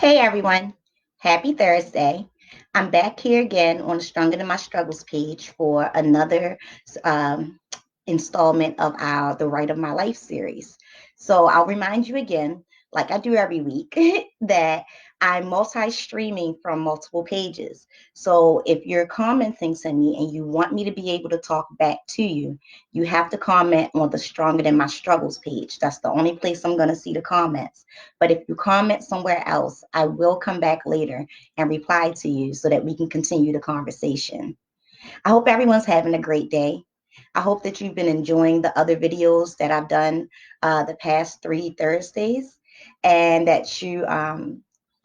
Hey everyone, happy Thursday. I'm back here again on the Stronger Than My Struggles page for another um, installment of our The Right of My Life series. So I'll remind you again, like I do every week, that I'm multi-streaming from multiple pages. So if you're commenting to me and you want me to be able to talk back to you, you have to comment on the Stronger Than My Struggles page. That's the only place I'm going to see the comments. But if you comment somewhere else, I will come back later and reply to you so that we can continue the conversation. I hope everyone's having a great day. I hope that you've been enjoying the other videos that I've done the past 3 Thursdays and that you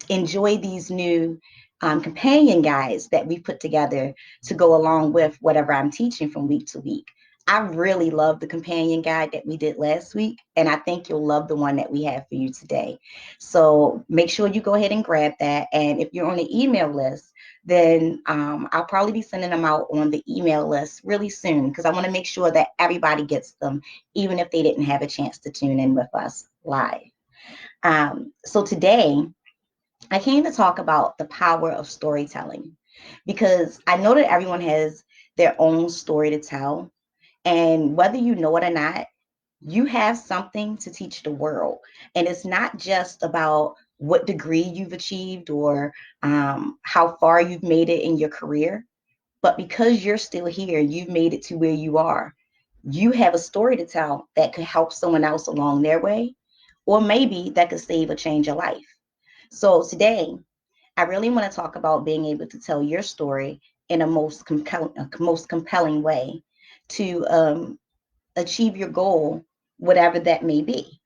enjoy these new companion guides that we put together to go along with whatever I'm teaching from week to week. I really love the companion guide that we did last week, and I think you'll love the one that we have for you today. So make sure you go ahead and grab that. And if you're on the email list, then I'll probably be sending them out on the email list really soon because I want to make sure that everybody gets them, even if they didn't have a chance to tune in with us live. So today, I came to talk about the power of storytelling because I know that everyone has their own story to tell. And whether you know it or not, you have something to teach the world. And it's not just about what degree you've achieved or how far you've made it in your career, but because you're still here, you've made it to where you are. You have a story to tell that could help someone else along their way, or maybe that could save or change your life. So today, I really want to talk about being able to tell your story in a most compelling way to achieve your goal, whatever that may be.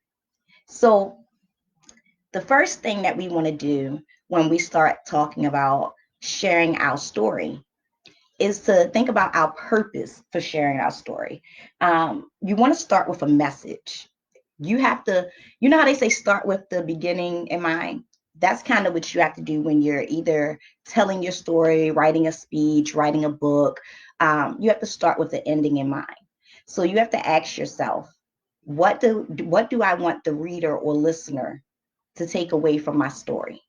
So, the first thing that we want to do when we start talking about sharing our story is to think about our purpose for sharing our story. You want to start with a message. You have to, you know how they say start with the beginning in mind? That's kind of what you have to do when you're either telling your story, writing a speech, writing a book. You have to start with the ending in mind. So you have to ask yourself, what do I want the reader or listener to take away from my story?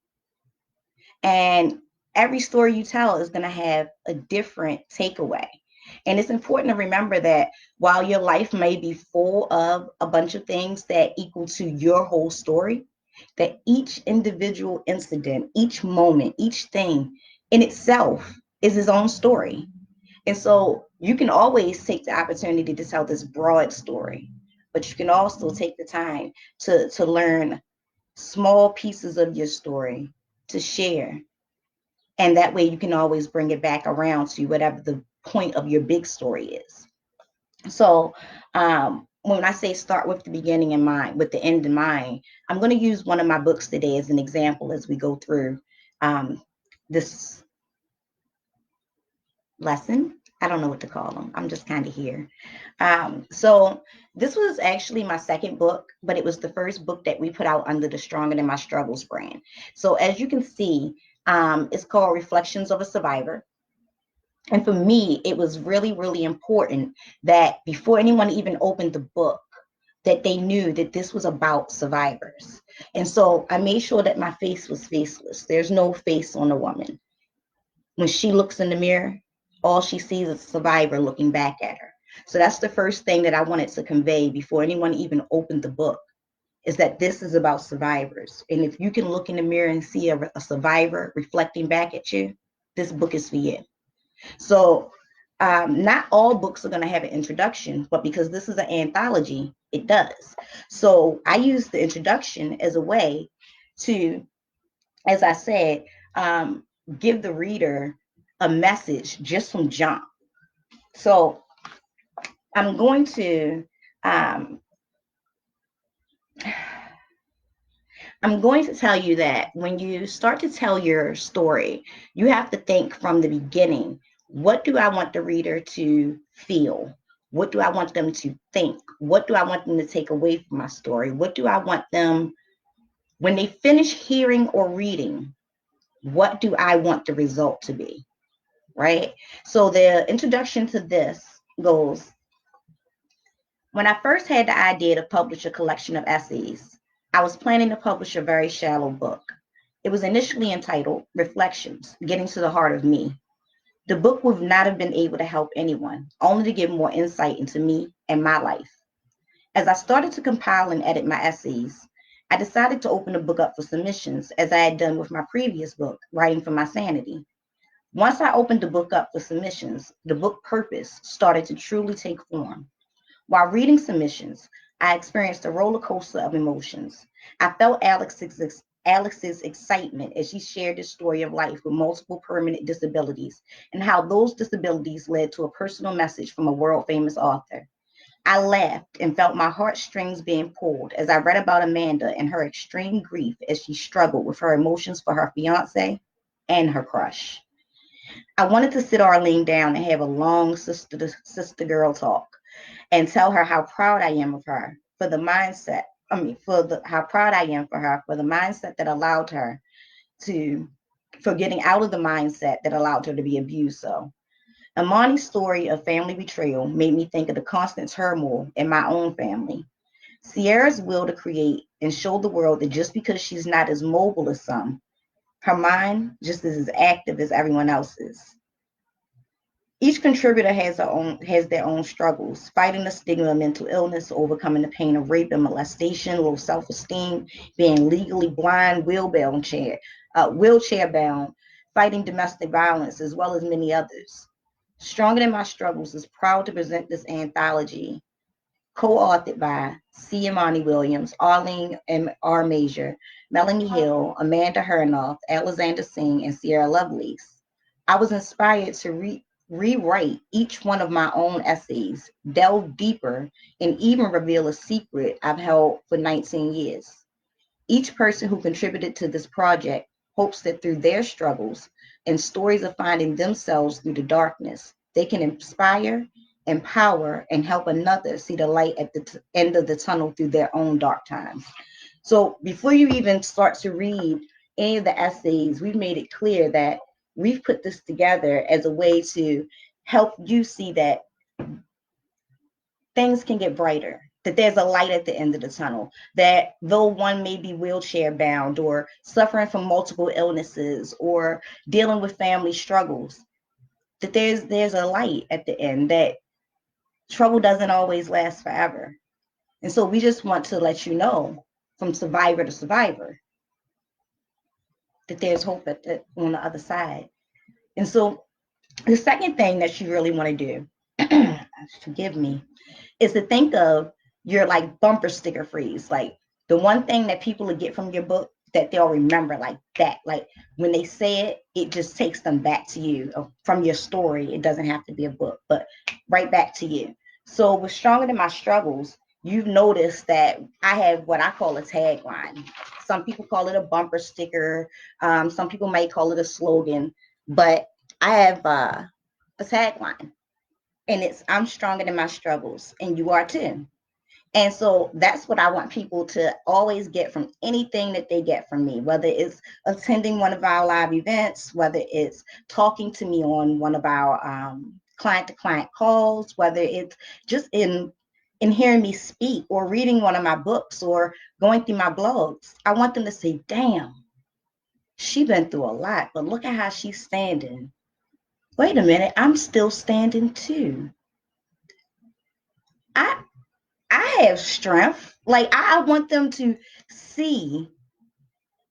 And every story you tell is going to have a different takeaway. And it's important to remember that while your life may be full of a bunch of things that equal to your whole story, that each individual incident, each moment, each thing in itself is its own story. And so you can always take the opportunity to tell this broad story, but you can also take the time to learn small pieces of your story to share, and that way you can always bring it back around to whatever the point of your big story is. So when I say start with the beginning in mind, with the end in mind, I'm going to use one of my books today as an example as we go through this lesson. I don't know what to call them. I'm just kind of here. So this was actually my second book, but it was the first book that we put out under the Stronger Than My Struggles brand. So as you can see, it's called Reflections of a Survivor. And for me, it was really, really important that before anyone even opened the book, that they knew that this was about survivors. And so I made sure that my face was faceless. There's no face on a woman. When she looks in the mirror, all she sees is a survivor looking back at her. So that's the first thing that I wanted to convey before anyone even opened the book, is that this is about survivors. And if you can look in the mirror and see a survivor reflecting back at you, this book is for you. So not all books are going to have an introduction, but because this is an anthology, it does. So I use the introduction as a way to, as I said, give the reader a message just from jump. So I'm going to um, I'm going to tell you that when you start to tell your story, you have to think from the beginning. What do I want the reader to feel? What do I want them to think? What do I want them to take away from my story? What do I want them, when they finish hearing or reading, what do I want the result to be? Right? So the introduction to this goes, when I first had the idea to publish a collection of essays, I was planning to publish a very shallow book. It was initially entitled Reflections, Getting to the Heart of Me. The book would not have been able to help anyone, only to give more insight into me and my life. As I started to compile and edit my essays, I decided to open the book up for submissions as I had done with my previous book, Writing for My Sanity. Once I opened the book up for submissions, the book purpose started to truly take form. While reading submissions, I experienced a roller coaster of emotions. I felt Alex's excitement as she shared the story of life with multiple permanent disabilities and how those disabilities led to a personal message from a world famous author. I laughed and felt my heartstrings being pulled as I read about Amanda and her extreme grief as she struggled with her emotions for her fiance and her crush. I wanted to sit Arlene down and have a long sister to sister girl talk and tell her how proud I am of her for the mindset. How proud I am for her for the mindset that allowed her to, for getting out of the mindset that allowed her to be abused. So, Amani's story of family betrayal made me think of the constant turmoil in my own family. Sierra's will to create and show the world that just because she's not as mobile as some, her mind just is as active as everyone else's. Each contributor has their own struggles, fighting the stigma of mental illness, overcoming the pain of rape and molestation, low self-esteem, being legally blind, wheelchair bound, fighting domestic violence, as well as many others. Stronger Than My Struggles is proud to present this anthology, co-authored by C. Imani Williams, Arlene M. R. Major, Melanie Hill, Amanda Hernoff, Alexander Singh, and Sierra Lovelace. I was inspired to rewrite each one of my own essays, delve deeper, and even reveal a secret I've held for 19 years. Each person who contributed to this project hopes that through their struggles and stories of finding themselves through the darkness, they can inspire, empower, and help another see the light at the end of the tunnel through their own dark times. So before you even start to read any of the essays, we've made it clear that we've put this together as a way to help you see that things can get brighter, that there's a light at the end of the tunnel, that though one may be wheelchair bound or suffering from multiple illnesses or dealing with family struggles, that there's a light at the end, that trouble doesn't always last forever. And so we just want to let you know from survivor to survivor that there's hope on the other side. And so the second thing that you really want to do, forgive me, is to think of your like bumper sticker phrase, like the one thing that people will get from your book that they'll remember, like that, like when they say it, it just takes them back to you from your story. It doesn't have to be a book, but right back to you. So with Stronger Than My Struggles, you've noticed that I have what I call a tagline. Some people call it a bumper sticker. Some people might call it a slogan, but I have a tagline, and it's I'm stronger than my struggles, and you are too. And so that's what I want people to always get from anything that they get from me, whether it's attending one of our live events, whether it's talking to me on one of our client to client calls, whether it's just in hearing me speak or reading one of my books or going through my blogs. I want them to say, damn, she been through a lot, but look at how she's standing. Wait a minute, I'm still standing too. I I have strength. Like I want them to see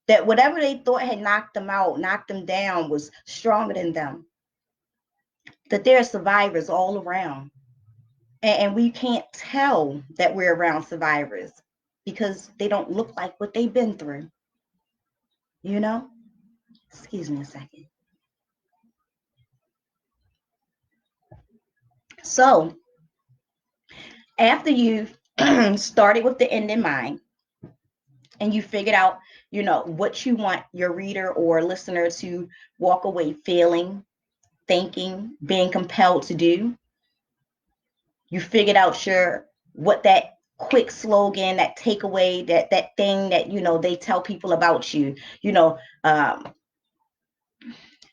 that whatever they thought had knocked them out, knocked them down, was stronger than them. That there are survivors all around. And we can't tell that we're around survivors because they don't look like what they've been through. You know? Excuse me a second. So after you've started with the end in mind and you figured out, what you want your reader or listener to walk away feeling, thinking, being compelled to do. You figured out what that quick slogan, that takeaway, that thing that they tell people about you.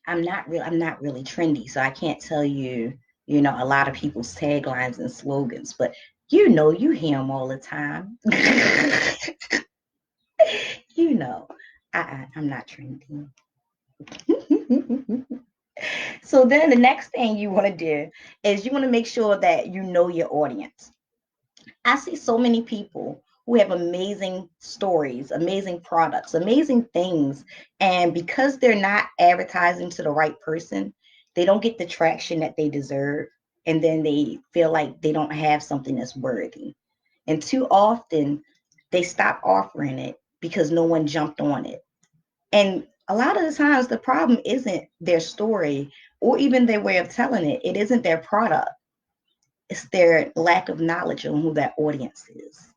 I'm not really trendy, so I can't tell you, a lot of people's taglines and slogans, but you hear them all the time. you know. I'm not trending. So then the next thing you want to do is you want to make sure that you know your audience. I see so many people who have amazing stories, amazing products, amazing things. And because they're not advertising to the right person, they don't get the traction that they deserve. And then they feel like they don't have something that's worthy. And too often they stop offering it because no one jumped on it. And a lot of the times the problem isn't their story or even their way of telling it. It isn't their product. It's their lack of knowledge on who that audience is.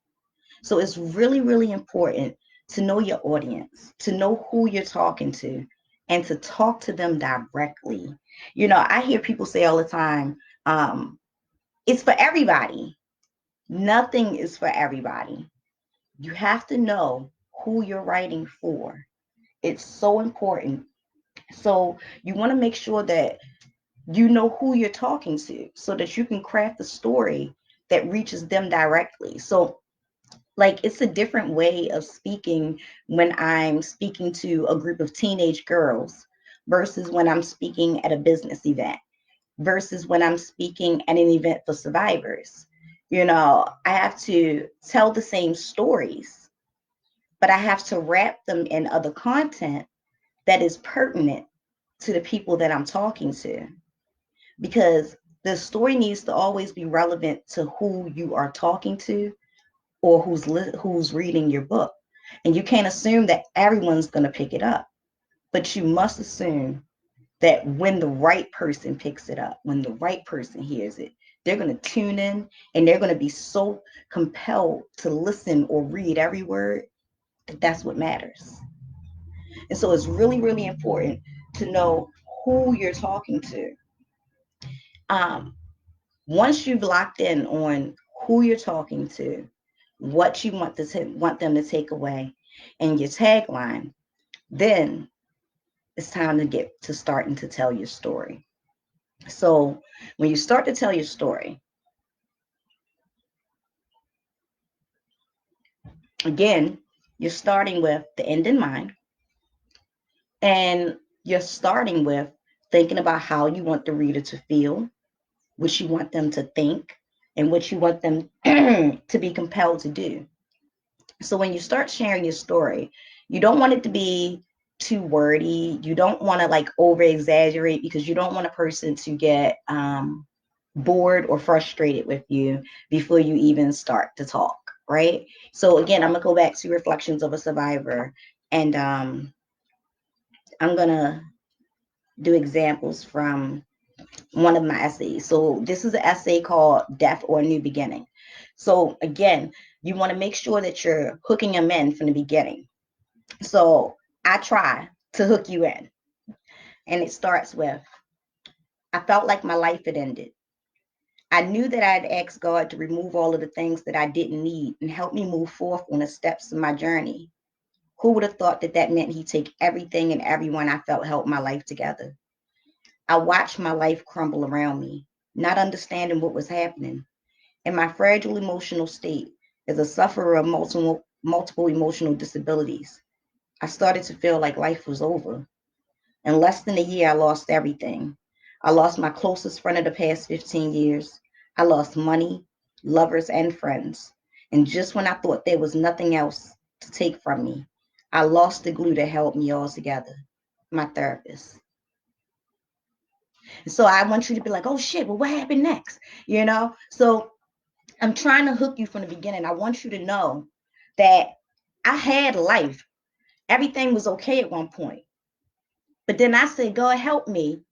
So it's really, really important to know your audience, to know who you're talking to, and to talk to them directly. I hear people say all the time, it's for everybody. Nothing is for everybody. You have to know who you're writing for. It's so important. So you want to make sure that you know who you're talking to so that you can craft a story that reaches them directly. So like it's a different way of speaking when I'm speaking to a group of teenage girls versus when I'm speaking at a business event versus when I'm speaking at an event for survivors. I have to tell the same stories, but I have to wrap them in other content that is pertinent to the people that I'm talking to, because the story needs to always be relevant to who you are talking to or who's reading your book. And you can't assume that everyone's going to pick it up, but you must assume that when the right person picks it up, when the right person hears it, they're going to tune in and they're going to be so compelled to listen or read every word that that's what matters. And so it's really, really important to know who you're talking to. Um, Once you've locked in on who you're talking to, what you want them to take away, and your tagline, then it's time to get to starting to tell your story. So when you start to tell your story, again, you're starting with the end in mind, and you're starting with thinking about how you want the reader to feel, what you want them to think, and what you want them to be compelled to do. So when you start sharing your story, you don't want it to be too wordy. You don't want to like over exaggerate because you don't want a person to get bored or frustrated with you before you even start to talk, right? So again, I'm gonna go back to Reflections of a Survivor, and I'm gonna do examples from one of my essays. So this is an essay called Death or a New Beginning. So again, you want to make sure that you're hooking them in from the beginning. So I try to hook you in. And it starts with, I felt like my life had ended. I knew that I'd asked God to remove all of the things that I didn't need and help me move forth on the steps of my journey. Who would have thought that that meant he'd take everything and everyone I felt held my life together? I watched my life crumble around me, not understanding what was happening. In my fragile emotional state, as a sufferer of multiple emotional disabilities, I started to feel like life was over. In less than a year, I lost everything. I lost my closest friend of the past 15 years. I lost money, lovers, and friends. And just when I thought there was nothing else to take from me, I lost the glue that held me all together, my therapist. So I want you to be like, oh shit, well, what happened next? So I'm trying to hook you from the beginning. I want you to know that I had life. Everything was okay at one point. But then I said, God, help me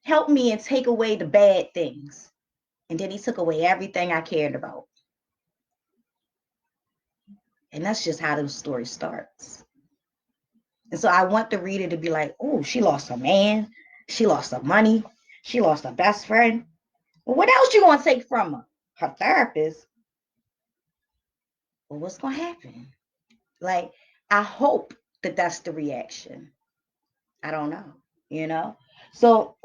and take away the bad things. And then he took away everything I cared about. And that's just how the story starts. And so I want the reader to be like, oh, she lost her man. She lost her money. She lost her best friend. Well, what else you going to take from her? Her therapist. Well, what's going to happen? Like, I hope that that's the reaction. I don't know. So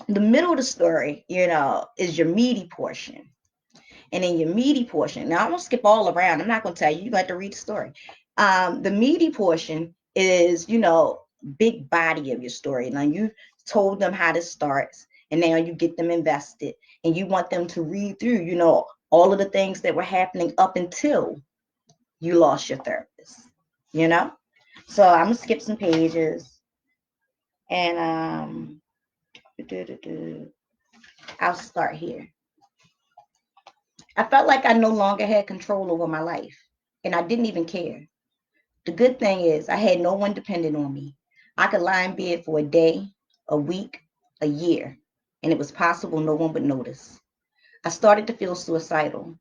the middle of the story, is your meaty portion. And in your meaty portion, now I'm going to skip all around. I'm not going to tell you. You got to read the story. The meaty portion is, big body of your story. Now you told them how this starts, and now you get them invested, and you want them to read through, all of the things that were happening up until you lost your therapist, you know? So I'm gonna skip some pages, and I'll start here. I felt like I no longer had control over my life, and I didn't even care. The good thing is I had no one dependent on me. I could lie in bed for a day, a week, a year, and it was possible no one would notice. I started to feel suicidal,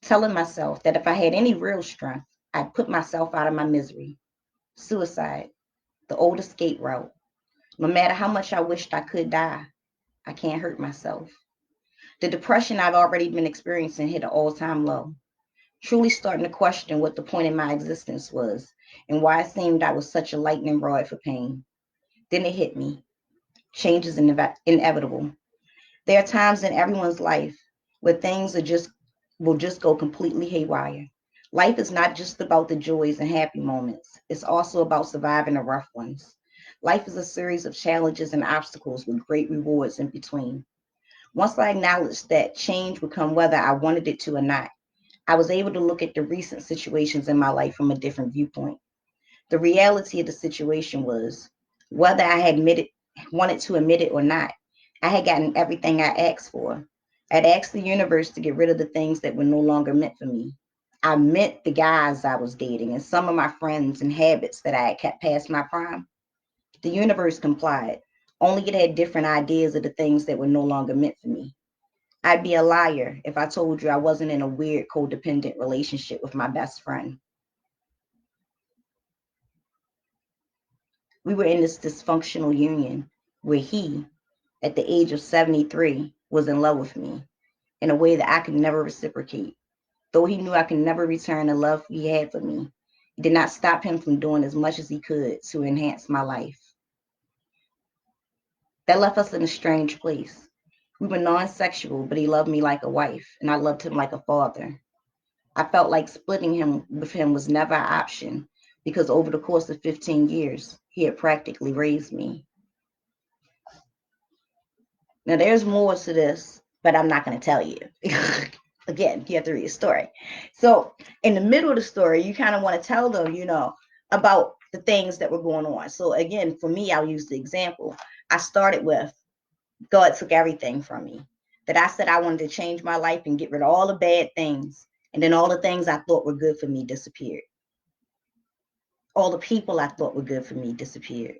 telling myself that if I had any real strength, I'd put myself out of my misery. Suicide, the old escape route. No matter how much I wished I could die, I can't hurt myself. The depression I'd already been experiencing hit an all-time low, truly starting to question what the point in my existence was and why it seemed I was such a lightning rod for pain. Then it hit me. Change is inevitable. There are times in everyone's life where things will just go completely haywire. Life is not just about the joys and happy moments. It's also about surviving the rough ones. Life is a series of challenges and obstacles with great rewards in between. Once I acknowledged that change would come whether I wanted it to or not, I was able to look at the recent situations in my life from a different viewpoint. The reality of the situation was, whether I had wanted to admit it or not, I had gotten everything I asked for. I'd asked the universe to get rid of the things that were no longer meant for me. I met the guys I was dating and some of my friends and habits that I had kept past my prime. The universe complied, only it had different ideas of the things that were no longer meant for me. I'd be a liar if I told you I wasn't in a weird codependent relationship with my best friend. We were in this dysfunctional union where he, at the age of 73, was in love with me in a way that I could never reciprocate. Though he knew I could never return the love he had for me, it did not stop him from doing as much as he could to enhance my life. That left us in a strange place. We were non-sexual, but he loved me like a wife, and I loved him like a father. I felt like splitting him with him was never an option because over the course of 15 years, he had practically raised me. Now, there's more to this, but I'm not going to tell you. Again, you have to read the story. So, in the middle of the story, you kind of want to tell them, about the things that were going on. So, again, for me, I'll use the example. I started with God took everything from me. That I said I wanted to change my life and get rid of all the bad things. And then all the things I thought were good for me disappeared. All the people I thought were good for me disappeared.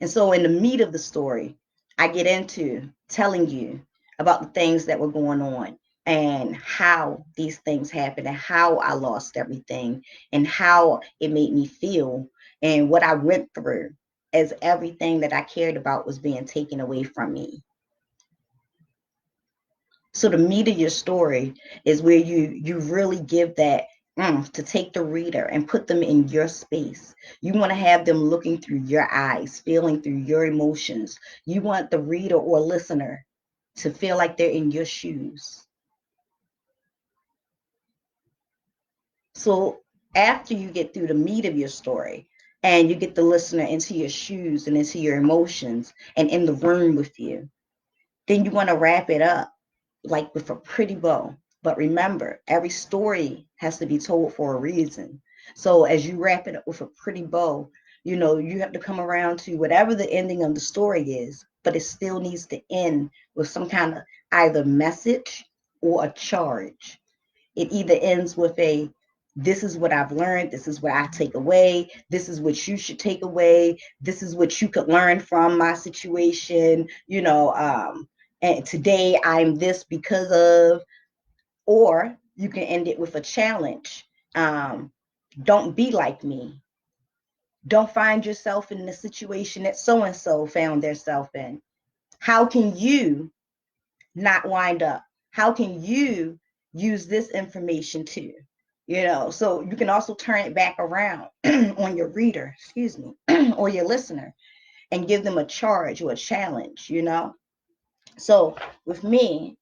And so in the meat of the story, I get into telling you about the things that were going on and how these things happened and how I lost everything and how it made me feel and what I went through as everything that I cared about was being taken away from me. So the meat of your story is where you really give that to take the reader and put them in your space. You want to have them looking through your eyes, feeling through your emotions. You want the reader or listener to feel like they're in your shoes. So after you get through the meat of your story and you get the listener into your shoes and into your emotions and in the room with you, then you want to wrap it up like with a pretty bow. But remember, every story has to be told for a reason. So as you wrap it up with a pretty bow, you have to come around to whatever the ending of the story is, but it still needs to end with some kind of either message or a charge. It either ends with this is what I've learned, this is what I take away, this is what you should take away, this is what you could learn from my situation, and today I'm this because of, or you can end it with a challenge. Don't be like me. Don't find yourself in the situation that so and so found themselves in. How can you not wind up? How can you use this information too? So you can also turn it back around on your reader, excuse me, or your listener and give them a charge or a challenge. So with me,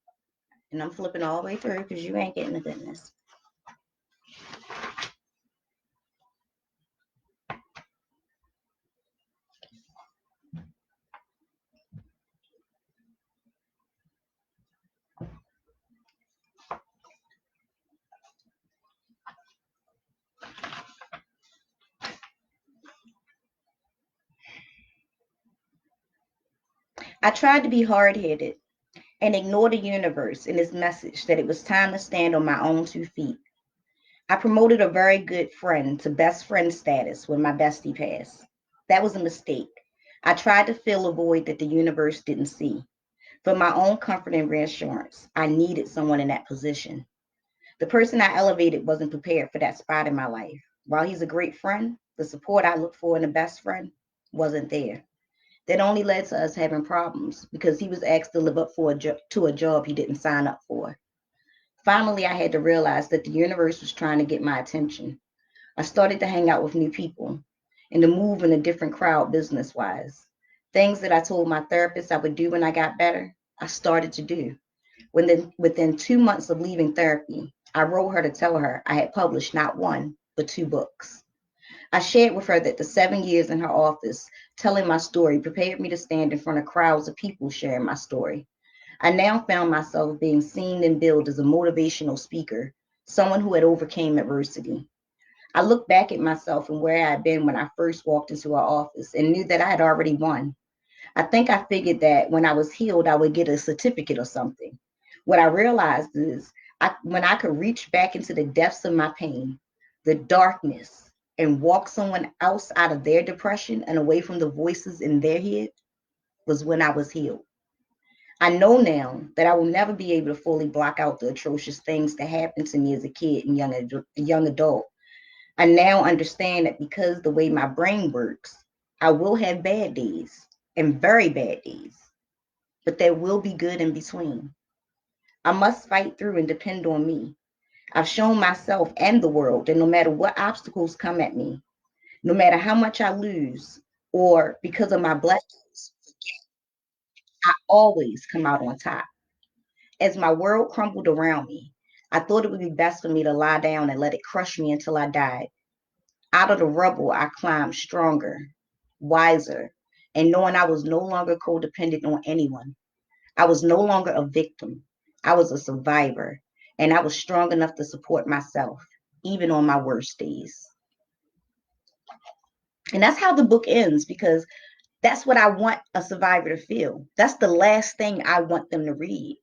and I'm flipping all the way through because you ain't getting the goodness. I tried to be hard-headed and ignore the universe and its message that it was time to stand on my own 2 feet. I promoted a very good friend to best friend status when my bestie passed. That was a mistake. I tried to fill a void that the universe didn't see. For my own comfort and reassurance, I needed someone in that position. The person I elevated wasn't prepared for that spot in my life. While he's a great friend, the support I looked for in a best friend wasn't there. That only led to us having problems because he was asked to live up to a job he didn't sign up for. Finally, I had to realize that the universe was trying to get my attention. I started to hang out with new people and to move in a different crowd business wise. Things that I told my therapist I would do when I got better, I started to do. Within 2 months of leaving therapy, I wrote her to tell her I had published not one, but 2 books. I shared with her that the 7 years in her office telling my story prepared me to stand in front of crowds of people sharing my story. I now found myself being seen and billed as a motivational speaker, someone who had overcame adversity. I looked back at myself and where I had been when I first walked into our office and knew that I had already won. I think I figured that when I was healed, I would get a certificate or something. What I realized is when I could reach back into the depths of my pain, the darkness, and walk someone else out of their depression and away from the voices in their head was when I was healed. I know now that I will never be able to fully block out the atrocious things that happened to me as a kid and young adult. I now understand that because the way my brain works, I will have bad days and very bad days, but there will be good in between. I must fight through and depend on me. I've shown myself and the world that no matter what obstacles come at me, no matter how much I lose, or because of my blessings, I always come out on top. As my world crumbled around me, I thought it would be best for me to lie down and let it crush me until I died. Out of the rubble, I climbed stronger, wiser, and knowing I was no longer codependent on anyone. I was no longer a victim. I was a survivor, and I was strong enough to support myself, even on my worst days. And that's how the book ends because that's what I want a survivor to feel. That's the last thing I want them to read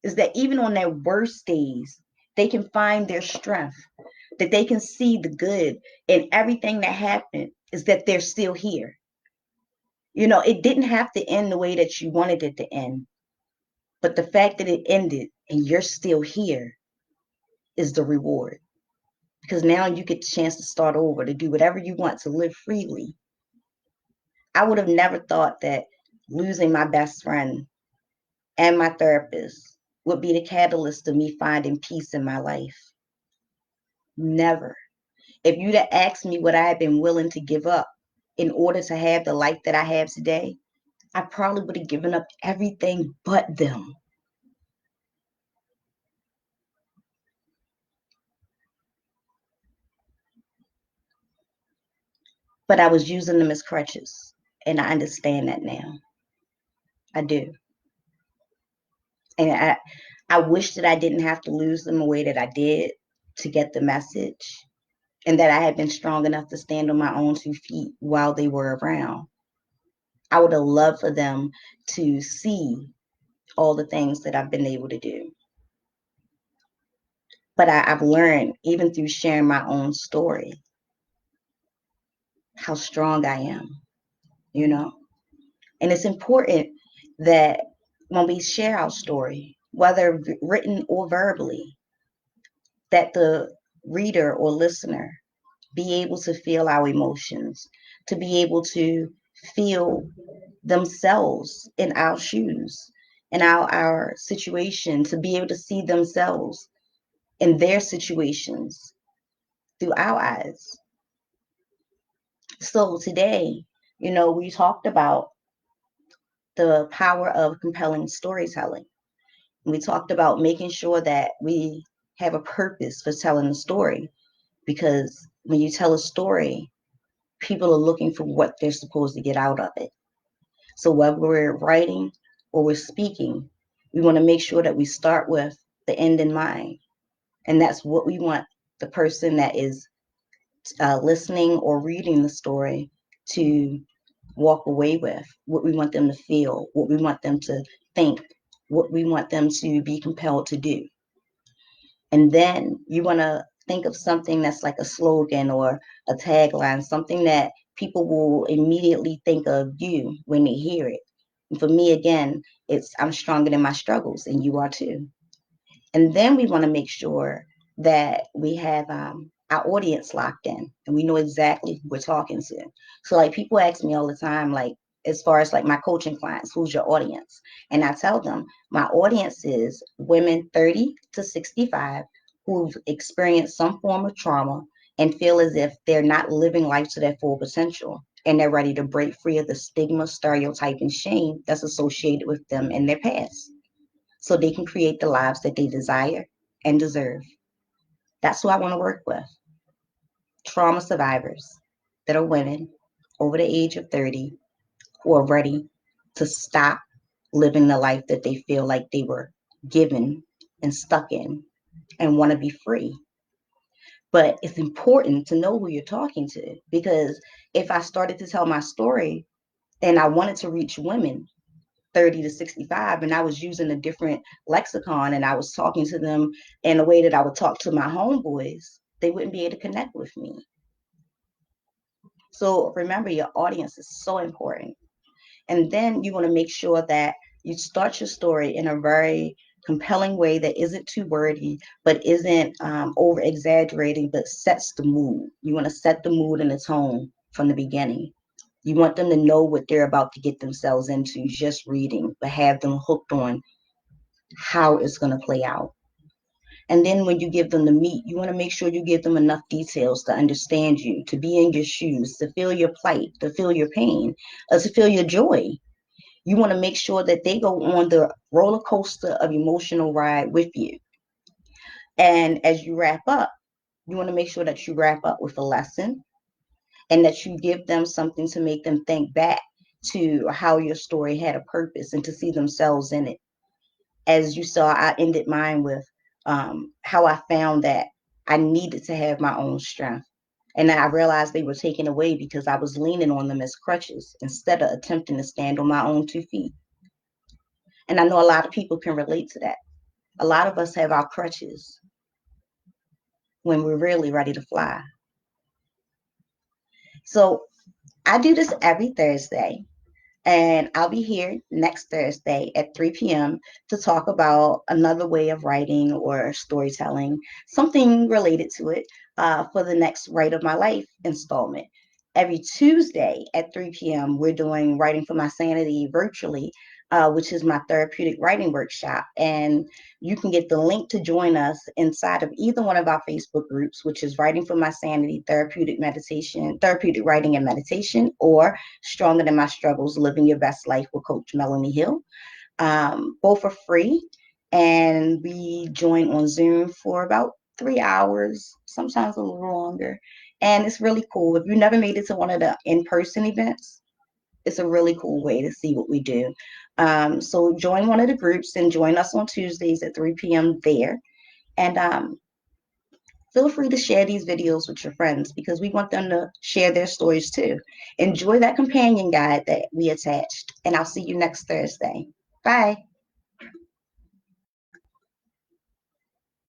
is that even on their worst days, they can find their strength, that they can see the good in everything that happened, is that they're still here. You know, it didn't have to end the way that you wanted it to end, but the fact that it ended and you're still here is the reward because now you get the chance to start over, to do whatever you want, to live freely. I would have never thought that losing my best friend and my therapist would be the catalyst of me finding peace in my life. Never. If you'd have asked me what I had been willing to give up in order to have the life that I have today, I probably would have given up everything but them. But I was using them as crutches. And I understand that now. I do. And I wish that I didn't have to lose them the way that I did to get the message. And that I had been strong enough to stand on my own 2 feet while they were around. I would have loved for them to see all the things that I've been able to do. But I've learned, even through sharing my own story, how strong I am, you know? And it's important that when we share our story, whether written or verbally, that the reader or listener be able to feel our emotions, to be able to feel themselves in our shoes, in our situation, to be able to see themselves in their situations through our eyes. So today, we talked about the power of compelling storytelling. We talked about making sure that we have a purpose for telling the story because when you tell a story, people are looking for what they're supposed to get out of it. So whether we're writing or we're speaking, we want to make sure that we start with the end in mind. And that's what we want the person that is listening or reading the story to walk away with, what we want them to feel, what we want them to think, what we want them to be compelled to do. And then you want to think of something that's like a slogan or a tagline, something that people will immediately think of you when they hear it. And for me, again, it's I'm stronger than my struggles, and you are too. And then we want to make sure that we have our audience locked in and we know exactly who we're talking to. So, like, people ask me all the time, like, as far as like my coaching clients, who's your audience? And I tell them my audience is women 30 to 65 who've experienced some form of trauma and feel as if they're not living life to their full potential. And they're ready to break free of the stigma, stereotype, and shame that's associated with them in their past so they can create the lives that they desire and deserve. That's who I want to work with. Trauma survivors that are women over the age of 30 who are ready to stop living the life that they feel like they were given and stuck in and want to be free. But it's important to know who you're talking to because if I started to tell my story and I wanted to reach women, 30 to 65 and I was using a different lexicon and I was talking to them in a way that I would talk to my homeboys, they wouldn't be able to connect with me. So remember, your audience is so important. And then you want to make sure that you start your story in a very compelling way that isn't too wordy, but isn't over exaggerating, but sets the mood. You want to set the mood and the tone from the beginning. You want them to know what they're about to get themselves into just reading, but have them hooked on how it's going to play out. And then when you give them the meat, you want to make sure you give them enough details to understand you, to be in your shoes, to feel your plight, to feel your pain, or to feel your joy. You want to make sure that they go on the roller coaster of emotional ride with you. And as you wrap up, you want to make sure that you wrap up with a lesson and that you give them something to make them think back to how your story had a purpose and to see themselves in it. As you saw, I ended mine with how I found that I needed to have my own strength. And then I realized they were taken away because I was leaning on them as crutches instead of attempting to stand on my own 2 feet. And I know a lot of people can relate to that. A lot of us have our crutches when we're really ready to fly. So I do this every Thursday. And I'll be here next Thursday at 3 p.m. to talk about another way of writing or storytelling, something related to it for the next Write of My Life installment. Every Tuesday at 3 p.m., we're doing Writing for My Sanity virtually, which is my therapeutic writing workshop. And you can get the link to join us inside of either one of our Facebook groups, which is Writing for My Sanity, Therapeutic Meditation, Therapeutic Writing and Meditation, or Stronger Than My Struggles, Living Your Best Life with Coach Melanie Hill. Both are free, and we join on Zoom for about 3 hours, sometimes a little longer. And it's really cool. If you never made it to one of the in-person events, it's a really cool way to see what we do. So join one of the groups and join us on Tuesdays at 3 p.m. there. And feel free to share these videos with your friends because we want them to share their stories too. Enjoy that companion guide that we attached, and I'll see you next Thursday. Bye.